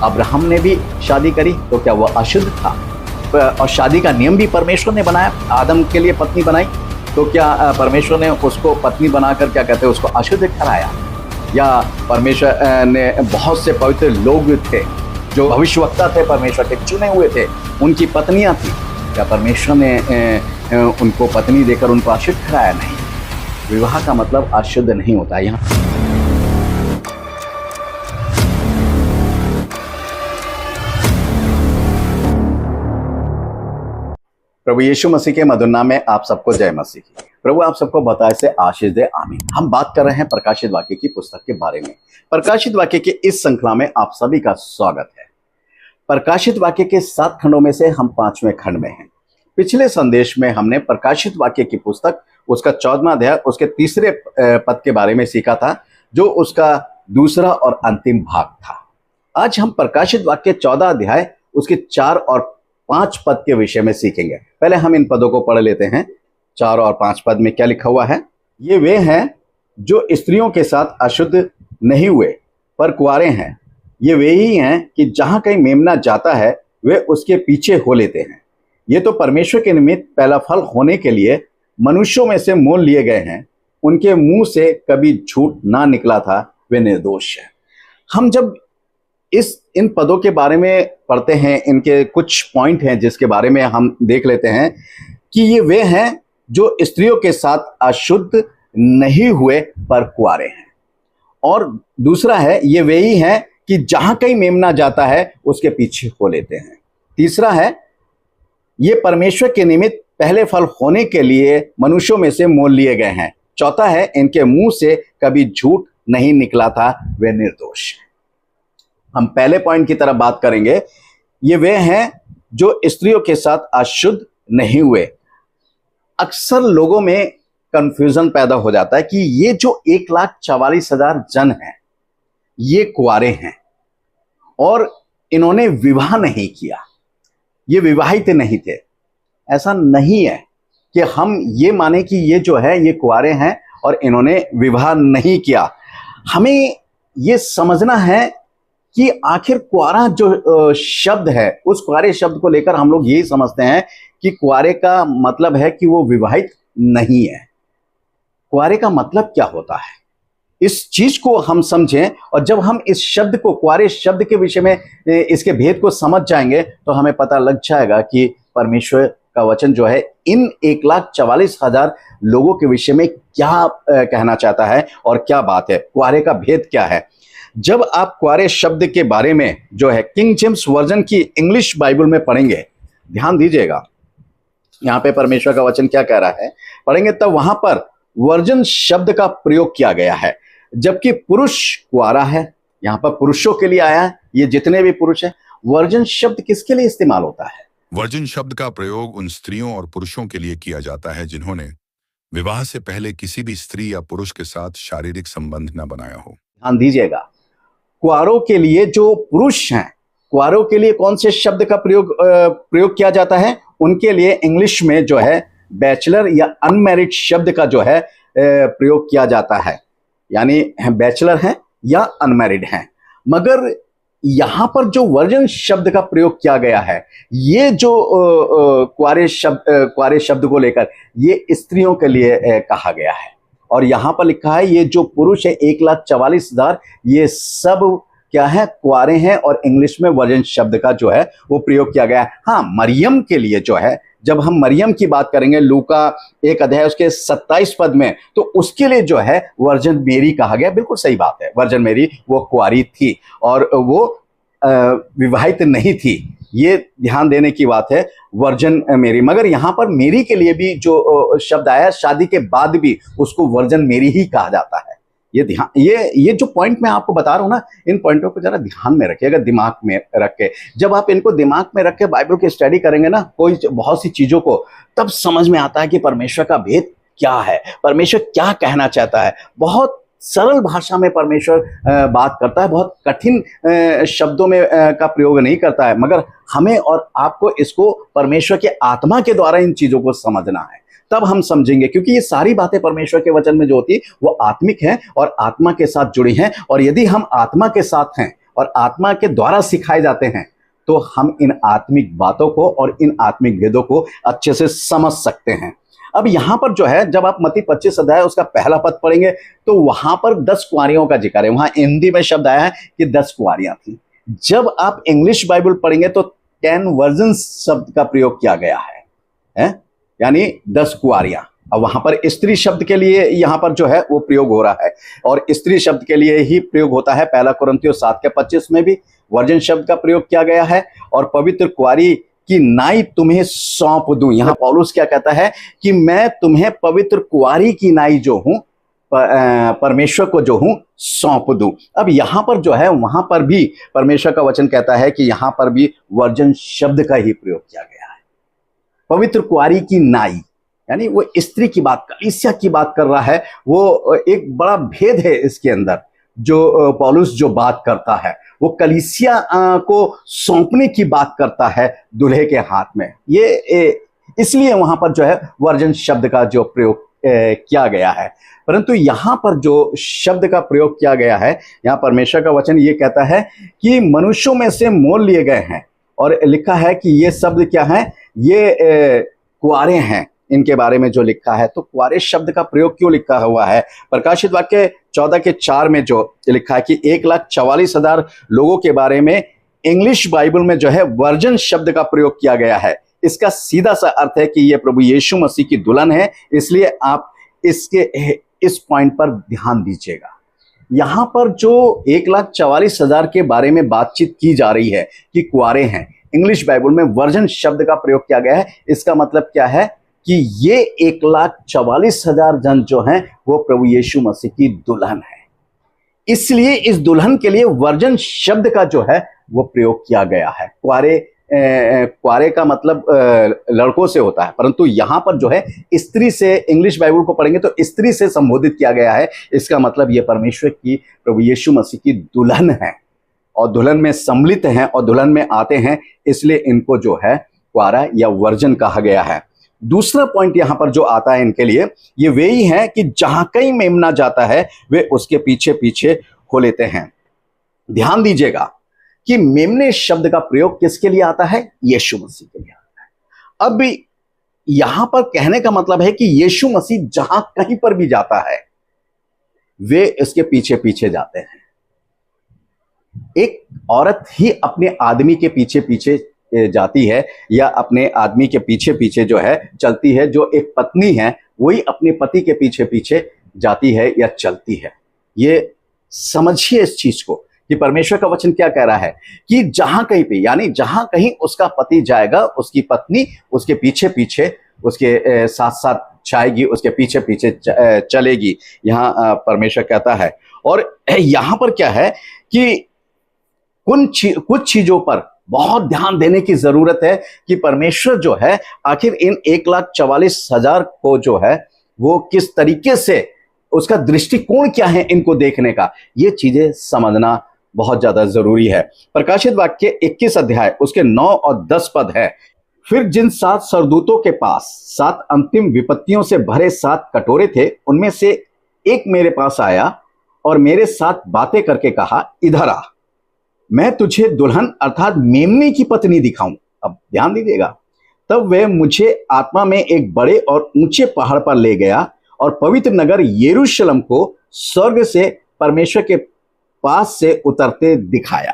Abraham ने भी शादी करी तो क्या वह अशुद्ध था? और शादी का नियम भी परमेश्वर ने बनाया, आदम के लिए पत्नी बनाई, तो क्या परमेश्वर ने उसको पत्नी बनाकर क्या कहते हैं उसको अशुद्ध ठहराया? या परमेश्वर ने बहुत से पवित्र लोग थे जो भविष्यवक्ता थे, परमेश्वर के चुने हुए थे, उनकी पत्नियां थी, क्या परमेश्वर ने उनको पत्नी देकर उनको अशुद्ध ठहराया? नहीं। विवाह का मतलब अशुद्ध नहीं होता। यहाँ प्रभु यीशु मसीह के मधुर नाम में आप सबको जय मसीह की। प्रभु आप सबको बताए से आशीष दे, आमीन। हम बात कर रहे हैं प्रकाशित वाक्य की पुस्तक के बारे में। प्रकाशित वाक्य के इस श्रृंखला में आप सभी का स्वागत है। प्रकाशित वाक्य के 7 खंडों में से हम 5वें खंड में हैं। पिछले संदेश में हमने प्रकाशित वाक्य की पुस्तक उसका 14वां अध्याय उसके 3 पद के बारे में सीखा था, जो उसका दूसरा और अंतिम भाग था। आज हम प्रकाशित वाक्य 14 अध्याय उसके 4 और 5 पद के विषय में सीखेंगे। पहले हम इन पदों को पढ़ लेते हैं। 4 और 5 पद में क्या लिखा हुआ है? ये वे हैं जो स्त्रियों के साथ अशुद्ध नहीं हुए पर कुंवारे हैं। ये वे ही हैं कि जहां कहीं मेमना जाता है वे उसके पीछे हो लेते हैं। ये तो परमेश्वर के निमित्त पहला फल होने के लिए मनुष्यों में से मोल लिए गए हैं। उनके मुंह से कभी झूठ ना निकला था, वे निर्दोष है। हम जब इन पदों के बारे में पढ़ते हैं, इनके कुछ पॉइंट हैं जिसके बारे में हम देख लेते हैं कि ये वे हैं जो स्त्रियों के साथ अशुद्ध नहीं हुए पर कुंवारे हैं। और दूसरा है, ये वे ही हैं कि जहां कहीं मेमना जाता है उसके पीछे हो लेते हैं। तीसरा है, ये परमेश्वर के निमित्त पहले फल होने के लिए मनुष्यों में से मोल लिए गए हैं। चौथा है, इनके मुंह से कभी झूठ नहीं निकला था, वे निर्दोष हैं। हम पहले पॉइंट की तरफ बात करेंगे। ये वे हैं जो स्त्रियों के साथ अशुद्ध नहीं हुए। अक्सर लोगों में कंफ्यूजन पैदा हो जाता है कि ये जो 1,44,000 जन हैं, ये कुंवारे हैं और इन्होंने विवाह नहीं किया, ये विवाहित नहीं थे। ऐसा नहीं है कि हम ये माने कि ये जो है ये कुंवारे हैं और इन्होंने विवाह नहीं किया। हमें ये समझना है कि आखिर कुंवारा जो शब्द है, उस कुंवारे शब्द को लेकर हम लोग यही समझते हैं कि कुंवारे का मतलब है कि वो विवाहित नहीं है। कुंवारे का मतलब क्या होता है, इस चीज को हम समझें। और जब हम इस शब्द को, कुंवारे शब्द के विषय में इसके भेद को समझ जाएंगे तो हमें पता लग जाएगा कि परमेश्वर का वचन जो है इन 1,44,000 लोगों के विषय में क्या कहना चाहता है और क्या बात है, कुंवारे का भेद क्या है। जब आप कुंवारे शब्द के बारे में जो है किंग जेम्स वर्जन की इंग्लिश बाइबल में पढ़ेंगे, ध्यान दीजिएगा यहां पे परमेश्वर का वचन क्या कह रहा है, पढ़ेंगे तब वहां पर वर्जन शब्द का प्रयोग किया गया है, जबकि पुरुष कुंवारा है। यहां पर पुरुषों के लिए आया है, ये जितने भी पुरुष हैं। वर्जन शब्द किसके लिए इस्तेमाल होता है? वर्जन शब्द का प्रयोग उन स्त्रियों और पुरुषों के लिए किया जाता है जिन्होंने विवाह से पहले किसी भी स्त्री या पुरुष के साथ शारीरिक संबंध न बनाया हो। ध्यान दीजिएगा, कुंवारों के लिए जो पुरुष हैं, कुंवारों के लिए कौन से शब्द का प्रयोग किया जाता है? उनके लिए इंग्लिश में जो है बैचलर या अनमैरिड शब्द का जो है प्रयोग किया जाता है, यानी बैचलर हैं या अनमैरिड हैं। मगर यहां पर जो वर्जन शब्द का प्रयोग किया गया है, ये जो कुंवारे शब्द को लेकर ये स्त्रियों के लिए कहा गया है। और यहां पर लिखा है ये जो पुरुष है 1,44,000, ये सब क्या है, कुंवारे हैं। और इंग्लिश में वर्जन शब्द का जो है वो प्रयोग किया गया है। हाँ, मरियम के लिए जो है, जब हम मरियम की बात करेंगे लूका 1 अध्याय उसके 27 पद में, तो उसके लिए जो है वर्जन मेरी कहा गया। बिल्कुल सही बात है, वर्जन मेरी वो कुंवारी थी और वो विवाहित नहीं थी। ये ध्यान देने की बात है, वर्जन मेरी। मगर यहां पर मेरी के लिए भी जो शब्द आया, शादी के बाद भी उसको वर्जन मेरी ही कहा जाता है। ये ध्यान, ये जो पॉइंट मैं आपको बता रहा हूं ना, इन पॉइंटों को जरा ध्यान में रखिएगा, दिमाग में रख के। जब आप इनको दिमाग में रख के बाइबल की स्टडी करेंगे ना, कोई बहुत सी चीजों को, तब समझ में आता है कि परमेश्वर का भेद क्या है, परमेश्वर क्या कहना चाहता है। बहुत सरल भाषा में परमेश्वर बात करता है, बहुत कठिन शब्दों में का प्रयोग नहीं करता है। मगर हमें और आपको इसको परमेश्वर के आत्मा के द्वारा इन चीजों को समझना है, तब हम समझेंगे। क्योंकि ये सारी बातें परमेश्वर के वचन में जो होती है वो आत्मिक हैं और आत्मा के साथ जुड़ी हैं। और यदि हम आत्मा के साथ हैं और आत्मा के द्वारा सिखाए जाते हैं तो हम इन आत्मिक बातों को और इन आत्मिक भेदों को अच्छे से समझ सकते हैं। अब यहां पर जो है, जब आप मत्ती 25 अध्याय उसका पहला पद पढ़ेंगे तो वहां पर 10 कुंवारियों का जिक्र है। वहां हिंदी में शब्द आया है कि 10 कुंवारियां थी। जब आप इंग्लिश बाइबल पढ़ेंगे तो 10 वर्जन शब्द का प्रयोग किया गया है? यानी 10 कुंवारियां। अब वहां पर स्त्री शब्द के लिए यहां पर जो है वो प्रयोग हो रहा है, और स्त्री शब्द के लिए ही प्रयोग होता है। पहला कुरिन्थियों 7:25 में भी वर्जन शब्द का प्रयोग किया गया है। और पवित्र कुंवारी की नाई तुम्हें सौंप दूं, यहां पौलुस क्या कहता है कि मैं तुम्हें पवित्र कुंवारी की नाई जो हूं, परमेश्वर को जो हूं सौंप दूं। अब यहां पर जो है, वहां पर भी परमेश्वर का वचन कहता है कि यहां पर भी वर्जन शब्द का ही प्रयोग किया गया है। पवित्र कुंवारी की नाई यानी वो स्त्री की बात, कलीसिया की बात कर रहा है। वो एक बड़ा भेद है इसके अंदर, जो पौलुस जो बात करता है वो कलीसिया को सौंपने की बात करता है दूल्हे के हाथ में। ये इसलिए वहां पर जो है वर्जन शब्द का जो प्रयोग किया गया है। परंतु यहां पर जो शब्द का प्रयोग किया गया है, यहां परमेश्वर का वचन ये कहता है कि मनुष्यों में से मोल लिए गए हैं, और लिखा है कि ये शब्द क्या है, ये कुंवारे हैं। इनके बारे में जो लिखा है, तो कुंवारे शब्द का प्रयोग क्यों लिखा हुआ है? प्रकाशित वाक्य 14:4 में जो लिखा है कि 1,44,000 लोगों के बारे में इंग्लिश बाइबल में जो है वर्जन शब्द का प्रयोग किया गया है। इसका सीधा सा अर्थ है कि ये प्रभु यीशु मसीह की दुल्हन है। इसलिए आप इस पॉइंट पर ध्यान दीजिएगा। यहां पर जो 1,44,000 के बारे में बातचीत की जा रही है कि कुंवारे हैं, इंग्लिश बाइबल में वर्जन शब्द का प्रयोग किया गया है। इसका मतलब क्या है कि ये 1,44,000 जन जो हैं वो प्रभु यीशु मसीह की दुल्हन है। इसलिए इस दुल्हन के लिए वर्जन शब्द का जो है वो प्रयोग किया गया है। कुंवारे का मतलब लड़कों से होता है, परंतु यहां पर जो है स्त्री से, इंग्लिश बाइबल को पढ़ेंगे तो स्त्री से संबोधित किया गया है। इसका मतलब ये परमेश्वर की, प्रभु यीशु मसीह की दुल्हन है, और दुल्हन में सम्मिलित हैं और दुल्हन में आते हैं, इसलिए इनको जो है कुंवारा या वर्जन कहा गया है। दूसरा पॉइंट यहां पर जो आता है इनके लिए, ये वे ही है कि जहां कहीं मेमना जाता है वे उसके पीछे पीछे हो लेते हैं। ध्यान दीजिएगा कि मेमने शब्द का प्रयोग किसके लिए आता है? यीशु मसीह के लिए आता है। अब यहां पर कहने का मतलब है कि यीशु मसीह जहां कहीं पर भी जाता है वे इसके पीछे पीछे जाते हैं। एक औरत ही अपने आदमी के पीछे पीछे जाती है, या अपने आदमी के पीछे पीछे जो है चलती है। जो एक पत्नी है वही अपने पति के पीछे पीछे जाती है या चलती है। ये समझिए इस चीज को कि परमेश्वर का वचन क्या कह रहा है कि जहां कहीं पे, यानी जहां कहीं उसका पति जाएगा, उसकी पत्नी उसके पीछे पीछे, उसके साथ साथ जाएगी, उसके पीछे पीछे चलेगी। यहां परमेश्वर कहता है। और यहां पर क्या है कि कुछ चीजों पर बहुत ध्यान देने की जरूरत है कि परमेश्वर जो है आखिर इन 1,44,000 को जो है वो किस तरीके से, उसका दृष्टिकोण क्या है इनको देखने का, ये चीजें समझना बहुत ज्यादा जरूरी है। प्रकाशित वाक्य 21 अध्याय उसके 9 और 10 पद है। फिर जिन 7 सरदूतों के पास 7 अंतिम विपत्तियों से भरे 7 कटोरे थे, उनमें से एक मेरे पास आया और मेरे साथ बातें करके कहा, इधर आ, मैं तुझे दुल्हन अर्थात मेमने की पत्नी दिखाऊं। अब ध्यान दीजिएगा। तब वह मुझे आत्मा में एक बड़े और ऊंचे पहाड़ पर ले गया और पवित्र नगर यरूशलेम को स्वर्ग से परमेश्वर के पास से उतरते दिखाया।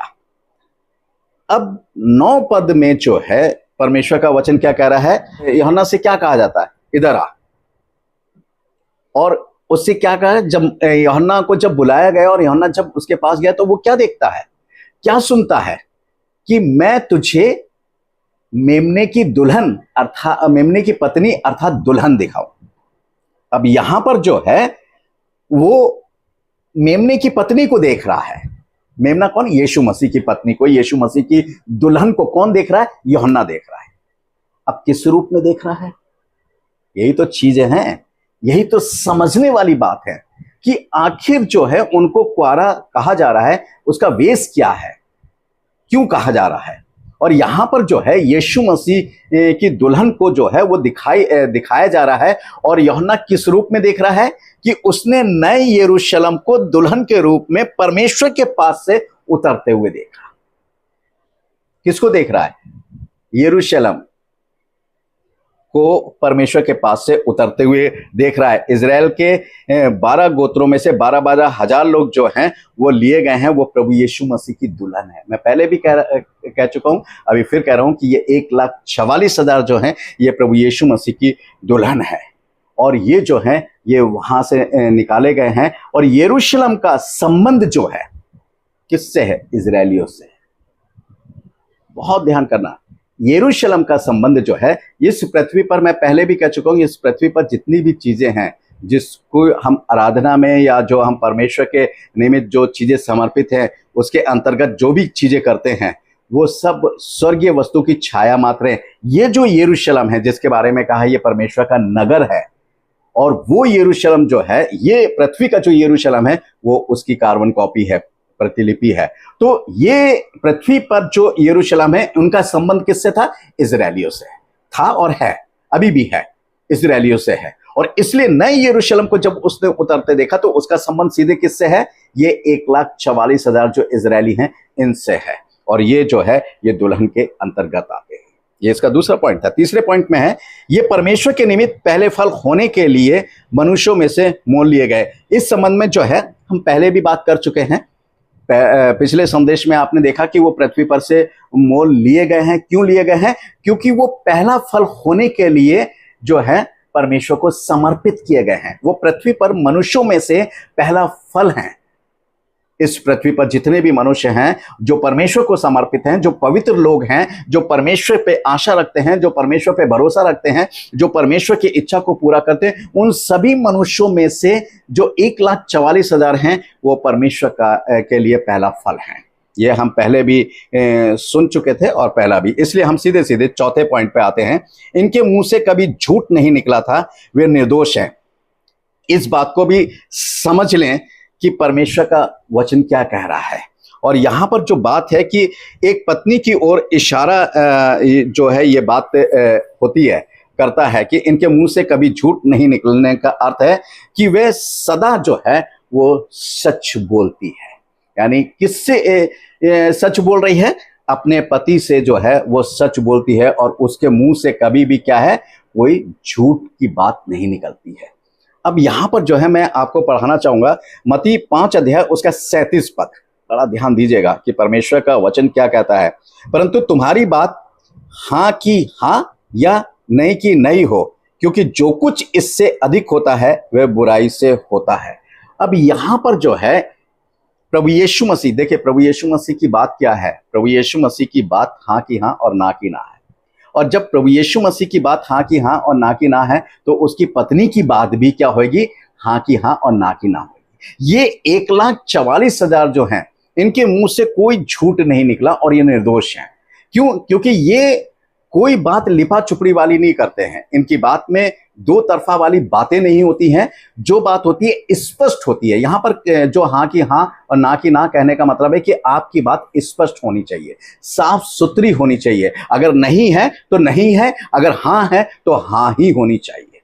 अब 9 पद में जो है परमेश्वर का वचन क्या कह रहा है? यूहन्ना से क्या कहा जाता है? इधर आ। और उससे क्या कहा? जब यूहन्ना को जब बुलाया गया और यूहन्ना जब उसके पास गया तो वो क्या देखता है, क्या सुनता है कि मैं तुझे मेमने की दुल्हन अर्थात मेमने की पत्नी अर्थात दुल्हन दिखाऊं। अब यहां पर जो है वो मेमने की पत्नी को देख रहा है। मेमना कौन? यीशु मसीह की पत्नी को, यीशु मसीह की दुल्हन को कौन देख रहा है? यूहन्ना देख रहा है। अब किस रूप में देख रहा है? यही तो चीजें हैं, यही तो समझने वाली बात है कि आखिर जो है उनको कुंवारा कहा जा रहा है, उसका वेश क्या है, क्यों कहा जा रहा है। और यहां पर जो है यीशु मसीह की दुल्हन को जो है वो दिखाया जा रहा है। और यूहन्ना किस रूप में देख रहा है कि उसने नए यरूशलेम को दुल्हन के रूप में परमेश्वर के पास से उतरते हुए देखा। किसको देख रहा है? यरूशलेम को परमेश्वर के पास से उतरते हुए देख रहा है। इजराइल के 12 गोत्रों में से 12-12 हजार लोग जो हैं वो लिए गए हैं, वो प्रभु यीशु मसीह की दुल्हन है। मैं पहले भी कह चुका हूं, अभी फिर कह रहा हूं कि ये 1,44,000 जो हैं ये प्रभु यीशु मसीह की दुल्हन है। और ये जो है ये वहां से निकाले गए हैं। और यरूशलेम का संबंध जो है किससे है? इजरायलियों से। बहुत ध्यान करना, यरूशलेम का संबंध जो है इस पृथ्वी पर, मैं पहले भी कह चुका हूं, इस पृथ्वी पर जितनी भी चीजें हैं जिसको हम आराधना में या जो हम परमेश्वर के निमित्त जो चीजें समर्पित हैं उसके अंतर्गत जो भी चीजें करते हैं वो सब स्वर्गीय वस्तु की छाया मात्र है। ये जो यरूशलेम है जिसके बारे में कहा ये परमेश्वर का नगर है, और वो यरूशलेम जो है, ये पृथ्वी का जो यरूशलेम है वो उसकी कार्बन कॉपी है, प्रतिलिपि है। तो ये पृथ्वी पर जो यरूशलेम है उनका संबंध किससे था? इजरायलियों से था और है, अभी भी है, इजरायलियों से है। और इसलिए नए यरूशलेम को जब उसने उतरते देखा तो उसका संबंध सीधे किससे है? ये 1,44,000 जो इजरायली हैं इनसे है। और ये जो है ये दुल्हन के अंतर्गत आते हैं। ये इसका दूसरा पॉइंट था। तीसरे पॉइंट में है ये परमेश्वर के निमित्त पहले फल होने के लिए मनुष्यों में से मोल लिए गए। इस संबंध में जो है हम पहले भी बात कर चुके हैं। पिछले संदेश में आपने देखा कि वो पृथ्वी पर से मोल लिए गए हैं। क्यों लिए गए हैं? क्योंकि वो पहला फल होने के लिए जो है परमेश्वर को समर्पित किए गए हैं। वो पृथ्वी पर मनुष्यों में से पहला फल हैं। इस पृथ्वी पर जितने भी मनुष्य हैं जो परमेश्वर को समर्पित हैं, जो पवित्र लोग हैं, जो परमेश्वर पे आशा रखते हैं, जो परमेश्वर पे भरोसा रखते हैं, जो परमेश्वर की इच्छा को पूरा करते हैं, उन सभी मनुष्यों में से जो 1,44,000 हैं वो परमेश्वर के लिए पहला फल है। ये हम पहले भी सुन चुके थे और पहला भी। इसलिए हम सीधे सीधे चौथे पॉइंट पे आते हैं। इनके मुंह से कभी झूठ नहीं निकला था, वे निर्दोष हैं। इस बात को भी समझ लें कि परमेश्वर का वचन क्या कह रहा है। और यहां पर जो बात है कि एक पत्नी की ओर इशारा जो है ये बात होती है, करता है कि इनके मुंह से कभी झूठ नहीं निकलने का अर्थ है कि वे सदा जो है वो सच बोलती है। यानी किससे सच बोल रही है? अपने पति से जो है वो सच बोलती है और उसके मुंह से कभी भी क्या है, कोई झूठ की बात नहीं निकलती है। अब यहां पर जो है मैं आपको पढ़ाना चाहूंगा मत्ती 5 अध्याय उसका 37 पद। बड़ा ध्यान दीजिएगा कि परमेश्वर का वचन क्या कहता है। परंतु तुम्हारी बात हाँ की हाँ या नहीं की नहीं हो, क्योंकि जो कुछ इससे अधिक होता है वह बुराई से होता है। अब यहां पर जो है प्रभु यीशु मसीह, देखिए प्रभु यीशु मसीह की बात क्या है? प्रभु यीशु मसीह की बात हाँ की हाँ और ना की ना है। और जब प्रभु यीशु मसीह की बात हाँ की हाँ और ना की ना है तो उसकी पत्नी की बात भी क्या होगी? हाँ की हाँ और ना की ना होगी। ये 1,44,000 जो हैं इनके मुंह से कोई झूठ नहीं निकला और ये निर्दोष हैं। क्यों? क्योंकि ये कोई बात लिपा चुपड़ी वाली नहीं करते हैं। इनकी बात में दो तरफा वाली बातें नहीं होती हैं। जो बात होती है स्पष्ट होती है। यहां पर जो हाँ की हाँ और ना की ना कहने का मतलब है कि आपकी बात स्पष्ट होनी चाहिए, साफ सुथरी होनी चाहिए। अगर नहीं है तो नहीं है, अगर हाँ है तो हाँ ही होनी चाहिए।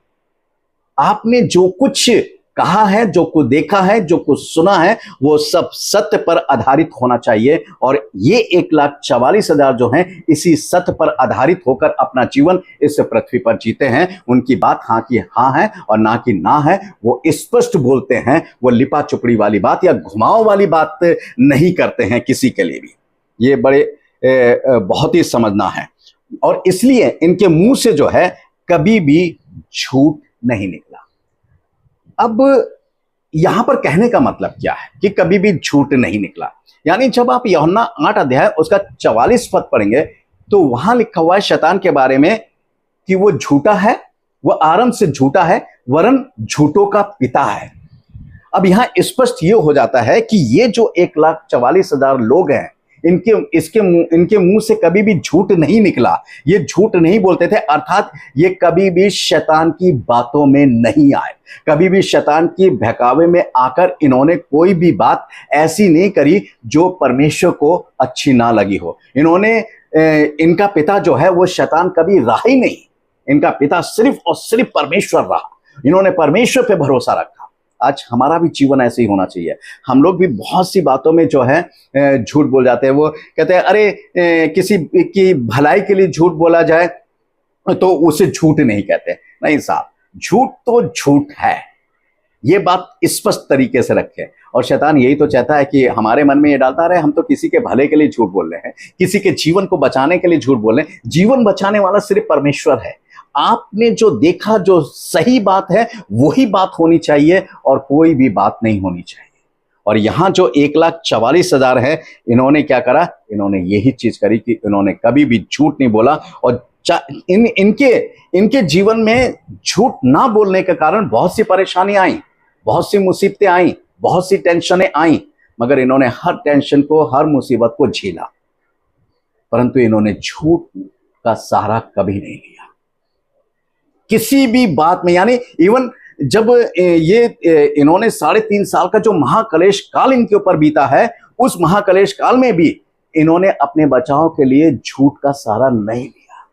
आपने जो कुछ कहा है, जो कुछ देखा है, जो कुछ सुना है, वो सब सत्य पर आधारित होना चाहिए। और ये 1,44,000 जो हैं इसी सत्य पर आधारित होकर अपना जीवन इस पृथ्वी पर जीते हैं। उनकी बात हाँ की हाँ है और ना की ना है। वो स्पष्ट बोलते हैं, वो लिपा चुपड़ी वाली बात या घुमाव वाली बात नहीं करते हैं किसी के लिए भी। ये बड़े बहुत ही समझना है। और इसलिए इनके मुंह से जो है कभी भी झूठ नहीं निकला। अब यहां पर कहने का मतलब क्या है कि कभी भी झूठ नहीं निकला? यानी जब आप यूहन्ना 8 अध्याय उसका 44 पद पढ़ेंगे तो वहां लिखा हुआ है शैतान के बारे में कि वो झूठा है, वो आरंभ से झूठा है, वरन झूठों का पिता है। अब यहां स्पष्ट ये हो जाता है कि ये जो 1,44,000 लोग हैं इनके मुंह से कभी भी झूठ नहीं निकला। ये झूठ नहीं बोलते थे, अर्थात ये कभी भी शैतान की बातों में नहीं आए, कभी भी शैतान की बहकावे में आकर इन्होंने कोई भी बात ऐसी नहीं करी जो परमेश्वर को अच्छी ना लगी हो। इनका पिता जो है वो शैतान कभी रहा ही नहीं। इनका पिता सिर्फ और सिर्फ परमेश्वर रहा। इन्होंने परमेश्वर पे भरोसा रखा आज हमारा भी जीवन ऐसे ही होना चाहिए। हम लोग भी बहुत सी बातों में जो है झूठ बोल जाते हैं। वो कहते हैं अरे किसी की भलाई के लिए झूठ बोला जाए तो उसे झूठ नहीं कहते। नहीं साहब, झूठ तो झूठ है, ये बात स्पष्ट तरीके से रखें। और शैतान यही तो चाहता है कि हमारे मन में ये डालता रहे हम तो किसी के भले के लिए झूठ बोल रहे हैं, किसी के जीवन को बचाने के लिए झूठ बोल रहे हैं। जीवन बचाने वाला सिर्फ परमेश्वर है। आपने जो देखा, जो सही बात है वही बात होनी चाहिए और कोई भी बात नहीं होनी चाहिए। और यहां जो 1,44,000 है, इन्होंने क्या करा? इन्होंने यही चीज करी कि इन्होंने कभी भी झूठ नहीं बोला। और इनके जीवन में झूठ ना बोलने के कारण बहुत सी परेशानियां आई, बहुत सी मुसीबतें आई, बहुत सी टेंशनें आई, मगर इन्होंने हर टेंशन को, हर मुसीबत को झेला, परंतु इन्होंने झूठ का सहारा कभी नहीं लिया किसी भी बात में। यानी इवन जब ये इन्होंने 3.5 साल का जो महाकलेश काल इनके ऊपर बीता है, उस महाकलेश काल में भी इन्होंने अपने बचाव के लिए झूठ का सहारा नहीं लिया।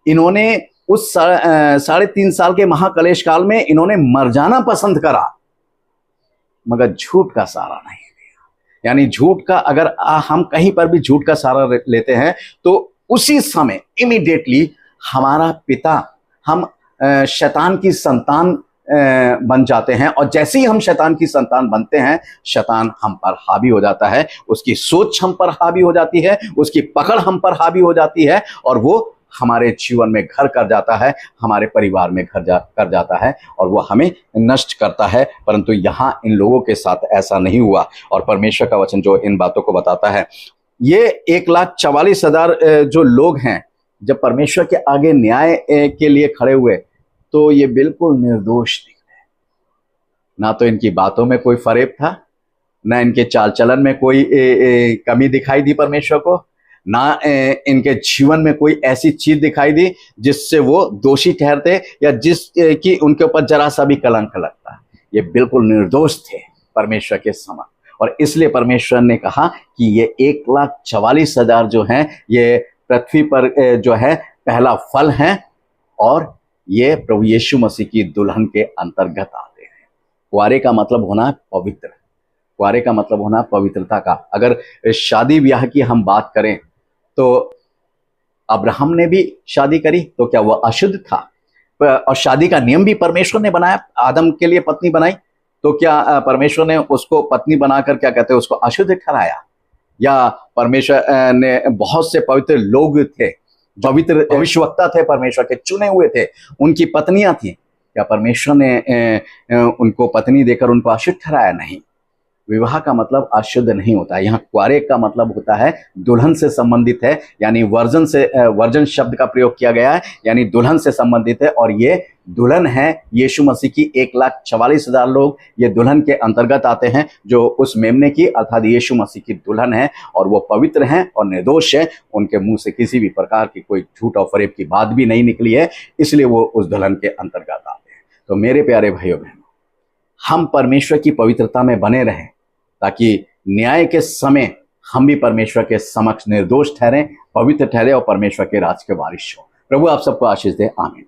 इन्होंने उस 3.5 साल के महाकलेश काल में इन्होंने मर जाना पसंद करा, मगर झूठ का सहारा नहीं लिया। यानी झूठ का अगर हम कहीं पर भी झूठ का सहारा लेते हैं तो उसी समय इमीडिएटली हमारा पिता, हम शैतान की संतान बन जाते हैं। और जैसे ही हम शैतान की संतान बनते हैं, शैतान हम पर हावी हो जाता है, उसकी सोच हम पर हावी हो जाती है, उसकी पकड़ हम पर हावी हो जाती है और वो हमारे जीवन में घर कर जाता है, हमारे परिवार में कर जाता है और वो हमें नष्ट करता है। परंतु यहाँ इन लोगों के साथ ऐसा नहीं हुआ। और परमेश्वर का वचन जो इन बातों को बताता है, ये 1,44,000 जो लोग हैं, जब परमेश्वर के आगे न्याय के लिए खड़े हुए तो ये बिल्कुल निर्दोष निकले। ना तो इनकी बातों में कोई फरेब था, ना इनके चाल चलन में कोई कमी दिखाई दी परमेश्वर को, ना इनके जीवन में कोई ऐसी चीज दिखाई दी जिससे वो दोषी ठहरते या जिस कि उनके ऊपर जरा सा भी कलंक लगता। ये बिल्कुल निर्दोष थे परमेश्वर के समक्ष। और इसलिए परमेश्वर ने कहा कि ये 1,44,000 जो हैं, ये पृथ्वी पर जो है पहला फल हैं और ये प्रभु यीशु मसीह की दुल्हन के अंतर्गत आते हैं। कुंवारे का मतलब होना है पवित्र, कुंवारे का मतलब होना पवित्रता का। अगर शादी ब्याह की हम बात करें तो अब्राहम ने भी शादी करी तो क्या वह अशुद्ध था? और शादी का नियम भी परमेश्वर ने बनाया, आदम के लिए पत्नी बनाई, तो क्या परमेश्वर ने उसको पत्नी बनाकर क्या कहते हैं उसको अशुद्ध ठहराया? या परमेश्वर ने बहुत से पवित्र लोग थे, पवित्र भविष्यवक्ता थे, परमेश्वर के चुने हुए थे, उनकी पत्नियां थी, क्या परमेश्वर ने उनको पत्नी देकर उनको अशुद्ध ठहराया? नहीं। विवाह का मतलब अशुद्ध नहीं होता है। यहाँ कुंवारे का मतलब होता है दुल्हन से संबंधित है, यानी वर्जन शब्द का प्रयोग किया गया है, यानी दुल्हन से संबंधित है। और ये दुल्हन है यीशु मसीह की। 1,44,000 लोग ये दुल्हन के अंतर्गत आते हैं, जो उस मेमने की अर्थात यीशु मसीह की दुल्हन है और वो पवित्र हैं और निर्दोष है। उनके मुंह से किसी भी प्रकार की कोई झूठ और फरेब की बात भी नहीं निकली है, इसलिए वो उस दुल्हन के अंतर्गत आते हैं। तो मेरे प्यारे भाइयों बहनों, हम परमेश्वर की पवित्रता में बने रहें ताकि न्याय के समय हम भी परमेश्वर के समक्ष निर्दोष ठहरें, पवित्र ठहरे और परमेश्वर के राज के वारिस हों। प्रभु आप सबको आशीष दे। आमीन।